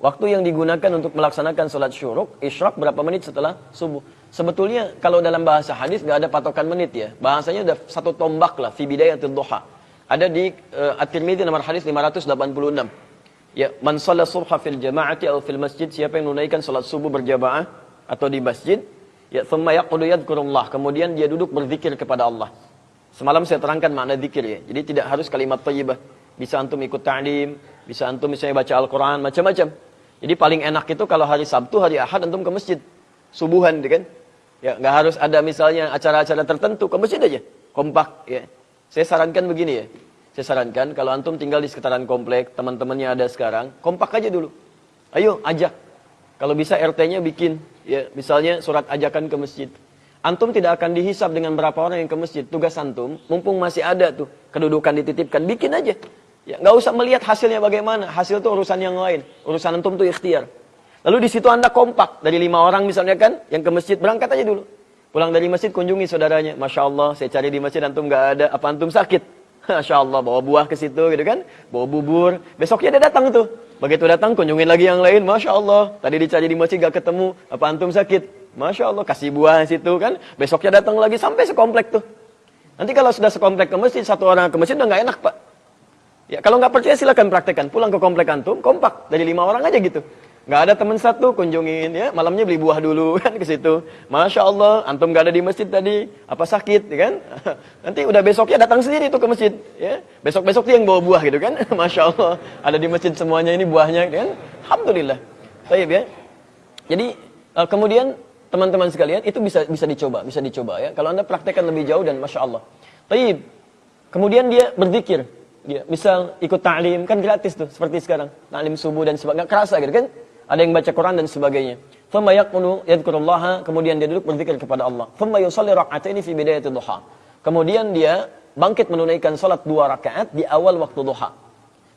Waktu yang digunakan untuk melaksanakan sholat syuruk, isyraq berapa menit setelah subuh. Sebetulnya kalau dalam bahasa hadis nggak ada patokan menit ya. Bahasanya udah satu tombak lah, fi bidayatil duha. Ada di At-Tirmidzi nomor hadis 586. Ya, man shalla subha fil jama'ati atau fil masjid, siapa yang menunaikan sholat subuh berjamaah atau di masjid, ya thumma yaqudu yadhkurullah, kemudian dia duduk berzikir kepada Allah. Semalam saya terangkan makna zikir ya. Jadi tidak harus kalimat thayyibah. Bisa antum ikut ta'lim, bisa antum misalnya baca Al-Qur'an, macam-macam. Jadi paling enak itu kalau hari Sabtu, hari Ahad antum ke masjid. Subuhan gitu kan. Ya, nggak harus ada misalnya acara-acara tertentu, ke masjid aja. Kompak ya. Saya sarankan begini ya. Saya sarankan kalau antum tinggal di sekitaran komplek, teman-temannya ada sekarang, kompak aja dulu. Ayo ajak. Kalau bisa RT-nya bikin ya, misalnya surat ajakan ke masjid. Antum tidak akan dihisab dengan berapa orang yang ke masjid. Tugas antum, mumpung masih ada tuh kedudukan dititipkan, bikin aja. Ya, nggak usah melihat hasilnya bagaimana. Hasil itu urusan yang lain. Urusan antum itu ikhtiar. Lalu di situ Anda kompak dari 5 orang misalnya kan, yang ke masjid, berangkat aja dulu. Pulang dari masjid kunjungi saudaranya. Masya Allah, saya cari di masjid antum nggak ada. Apa antum sakit? Masya Allah, bawa buah ke situ gitu kan, bawa bubur. Besoknya dia datang tuh. Begitu datang kunjungin lagi yang lain. Masya Allah, tadi dicari di masjid nggak ketemu. Apa antum sakit? Masya Allah, kasih buah di situ kan. Besoknya datang lagi sampai sekomplek tuh. Nanti kalau sudah sekomplek ke masjid, satu orang ke masjid udah nggak enak pak. Ya, kalau nggak percaya silakan praktekkan. Pulang ke komplek antum, kompak dari 5 orang aja gitu. Nggak ada teman satu, kunjungin ya. Malamnya beli buah dulu kan ke situ. Masya Allah, antum nggak ada di masjid tadi. Apa sakit, ya kan? Nanti udah besoknya datang sendiri tuh ke masjid. Ya, besok dia yang bawa buah gitu kan? Masya Allah, ada di masjid semuanya ini buahnya, kan? Alhamdulillah. Baik ya. Jadi kemudian teman-teman sekalian itu bisa dicoba ya. Kalau anda praktekkan lebih jauh dan Masya Allah. Baik. Kemudian dia berzikir. Ya, misal ikut ta'lim kan gratis tuh seperti sekarang ta'lim subuh dan sebagainya, nggak kerasa gitu kan, ada yang baca Quran dan sebagainya. Thumma yaqulu yadhkurullaha, kemudian dia duduk berzikir kepada Allah. Thumma yusalli rak'ataini fi bidayatil duha, kemudian dia bangkit menunaikan salat 2 rakaat di awal waktu duha.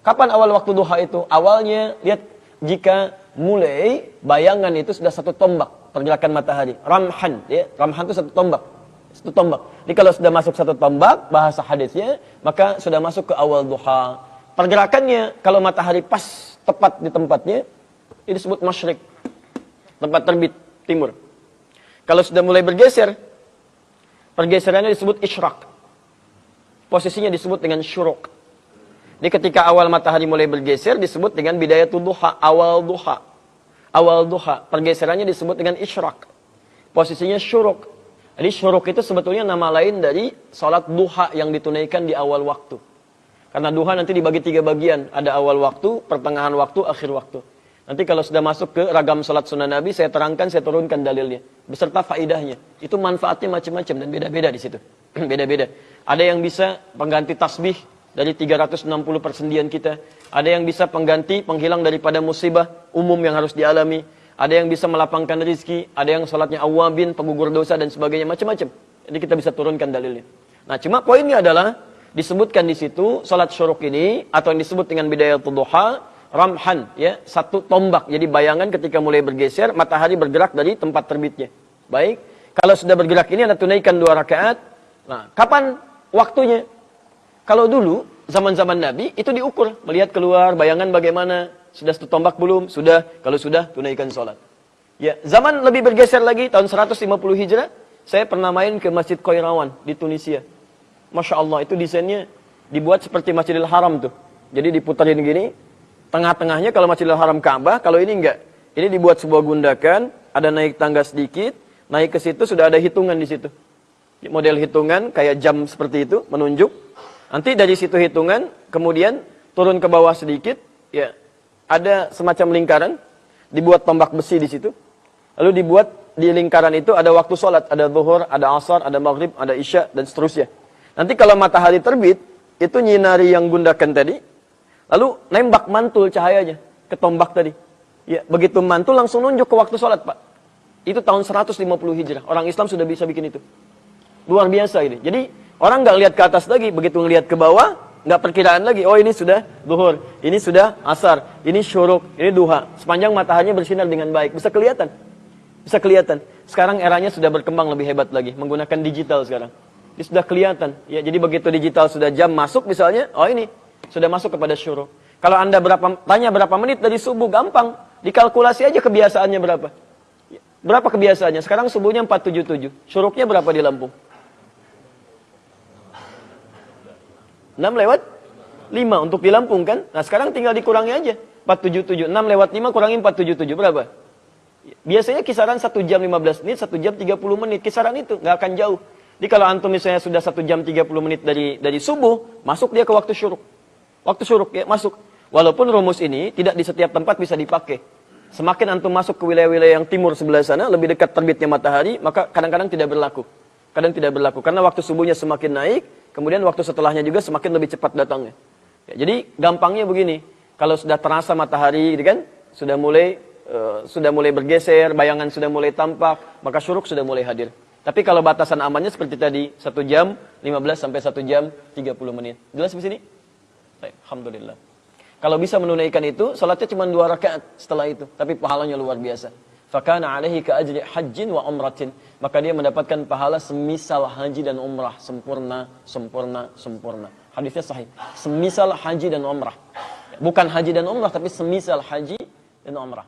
Kapan awal waktu duha itu? Awalnya lihat, jika mulai bayangan itu sudah 1 tombak pergerakan matahari, ramhan ya, ramhan itu 1 tombak. 1 tombak. Jadi kalau sudah masuk 1 tombak, bahasa hadisnya, maka sudah masuk ke awal duha. Pergerakannya, kalau matahari pas tepat di tempatnya, ini disebut masyrik. Tempat terbit, timur. Kalau sudah mulai bergeser, pergeserannya disebut isyraq. Posisinya disebut dengan syuruk. Jadi ketika awal matahari mulai bergeser, disebut dengan bidayatul duha, awal duha. Awal duha, pergeserannya disebut dengan isyraq. Posisinya syuruk. Jadi syuruk itu sebetulnya nama lain dari sholat duha yang ditunaikan di awal waktu. Karena duha nanti dibagi 3 bagian. Ada awal waktu, pertengahan waktu, akhir waktu. Nanti kalau sudah masuk ke ragam sholat sunnah Nabi, saya terangkan, saya turunkan dalilnya. Beserta faidahnya. Itu manfaatnya macam-macam dan beda-beda di situ. Beda-beda. Ada yang bisa pengganti tasbih dari 360 persendian kita. Ada yang bisa pengganti, penghilang daripada musibah umum yang harus dialami. Ada yang bisa melapangkan rezeki, ada yang salatnya awabin, penggugur dosa dan sebagainya, macam-macam. Jadi kita bisa turunkan dalilnya. Nah, cuma poinnya adalah disebutkan di situ salat syuruk ini atau yang disebut dengan bidayatul duha, ramhan ya, 1 tombak. Jadi bayangan ketika mulai bergeser, matahari bergerak dari tempat terbitnya. Baik, kalau sudah bergerak ini Anda tunaikan 2 rakaat. Nah, kapan waktunya? Kalau dulu zaman-zaman Nabi itu diukur, melihat keluar bayangan bagaimana. Sudah 1 tombak belum? Sudah. Kalau sudah, tunaikan sholat. Ya, zaman lebih bergeser lagi, tahun 150 Hijrah, saya pernah main ke Masjid Qairawan di Tunisia. Masya Allah, itu desainnya dibuat seperti Masjidil Haram tuh. Jadi diputarin gini, tengah-tengahnya kalau Masjidil Haram Ka'bah, kalau ini enggak. Ini dibuat sebuah gundakan, ada naik tangga sedikit, naik ke situ sudah ada hitungan di situ. Model hitungan kayak jam seperti itu, menunjuk. Nanti dari situ hitungan, kemudian turun ke bawah sedikit, ya. Ada semacam lingkaran, dibuat tombak besi di situ. Lalu dibuat di lingkaran itu ada waktu sholat, ada zuhur, ada asar, ada maghrib, ada isya, dan seterusnya. Nanti kalau matahari terbit, itu nyinari yang gundakan tadi, lalu nembak mantul cahayanya ke tombak tadi. Ya, begitu mantul langsung nunjuk ke waktu sholat, Pak. Itu tahun 150 Hijrah. Orang Islam sudah bisa bikin itu. Luar biasa ini. Jadi, orang nggak lihat ke atas lagi, begitu ngelihat ke bawah, nggak perkiraan lagi, oh ini sudah zuhur, ini sudah asar, ini syuruk, ini duha. Sepanjang mataharinya bersinar dengan baik, bisa kelihatan. Bisa kelihatan. Sekarang eranya sudah berkembang lebih hebat lagi, menggunakan digital sekarang. Ini sudah kelihatan. Ya, jadi begitu digital sudah jam masuk misalnya, oh ini sudah masuk kepada syuruk. Kalau Anda tanya berapa menit dari subuh, gampang. Dikalkulasi aja kebiasaannya berapa. Berapa kebiasaannya? Sekarang subuhnya 477. Syuruknya berapa di Lampung? 6 lewat 5 untuk di Lampung kan? Nah sekarang tinggal dikurangi aja. 477. 6 lewat 5 kurangi 477. Berapa? Biasanya kisaran 1 jam 15 menit, 1 jam 30 menit. Kisaran itu, nggak akan jauh. Jadi kalau antum misalnya sudah 1 jam 30 menit dari subuh, masuk dia ke waktu syuruk. Waktu syuruk ya, masuk. Walaupun rumus ini tidak di setiap tempat bisa dipakai. Semakin antum masuk ke wilayah-wilayah yang timur sebelah sana, lebih dekat terbitnya matahari, maka kadang-kadang tidak berlaku. Kadang tidak berlaku. Karena waktu subuhnya semakin naik, kemudian waktu setelahnya juga semakin lebih cepat datangnya. Ya, jadi gampangnya begini, kalau sudah terasa matahari, gitu kan, sudah mulai bergeser, bayangan sudah mulai tampak, maka syuruk sudah mulai hadir. Tapi kalau batasan amannya seperti tadi, 1 jam 15 sampai 1 jam 30 menit. Jelas di sini? Baik, alhamdulillah. Kalau bisa menunaikan itu, salatnya cuma 2 rakaat setelah itu, tapi pahalanya luar biasa. Fakana alaihi ka ajri hajjin wa umratin. Maka dia mendapatkan pahala semisal haji dan umrah, sempurna, sempurna, sempurna. Hadisnya sahih. Semisal haji dan umrah. Bukan haji dan umrah, tapi semisal haji dan umrah.